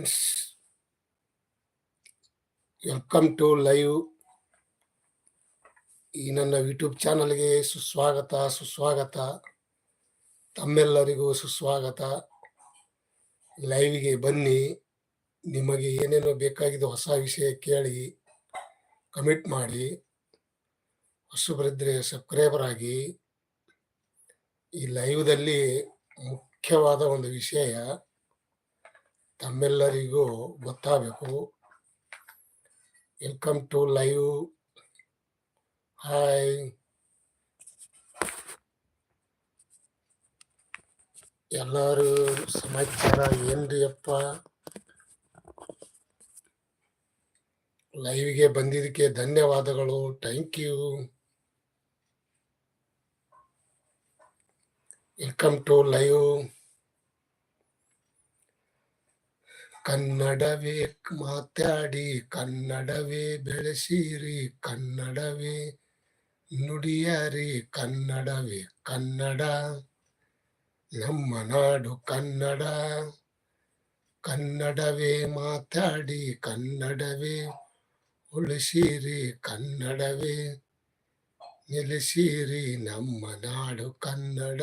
Friends, welcome to live. ಈ ನನ್ನ YouTube ಚಾನಲ್ಗೆ ಸುಸ್ವಾಗತ. ತಮ್ಮೆಲ್ಲರಿಗೂ ಸುಸ್ವಾಗತ. ಲೈವ್ಗೆ ಬನ್ನಿ. ನಿಮಗೆ ಏನೇನೋ ಬೇಕಾಗಿದ್ದು ಹೊಸ ವಿಷಯ ಕೇಳಿ ಕಮೆಂಟ್ ಮಾಡಿ. ಹೊಸಬರಿದ್ದರೆ ಸಬ್ಸ್ಕ್ರೈಬರ್ ಆಗಿ. ಈ ಲೈವ್ದಲ್ಲಿ ಮುಖ್ಯವಾದ ಒಂದು ವಿಷಯ ತಮ್ಮೆಲ್ಲರಿಗೂ ಗೊತ್ತಾಗಬೇಕು. Welcome to live. ಹಾಯ್, ಎಲ್ಲರೂ ಸಮಾಚಾರ ಏನ್ರಿ ಅಪ್ಪ? ಲೈವ್ಗೆ ಬಂದಿದ್ದಕ್ಕೆ ಧನ್ಯವಾದಗಳು. Thank you. Welcome to live. ಕನ್ನಡವೇ ಮಾತಾಡಿ, ಕನ್ನಡವೇ ಬೆಳೆಸಿರಿ, ಕನ್ನಡವೇ ನುಡಿಯರಿ, ಕನ್ನಡವೇ ಕನ್ನಡ, ನಮ್ಮ ನಾಡು ಕನ್ನಡ. ಕನ್ನಡವೇ ಮಾತಾಡಿ, ಕನ್ನಡವೇ ಉಳಿಸಿರಿ, ಕನ್ನಡವೇ ನೆಲೆಸಿರಿ, ನಮ್ಮ ನಾಡು ಕನ್ನಡ.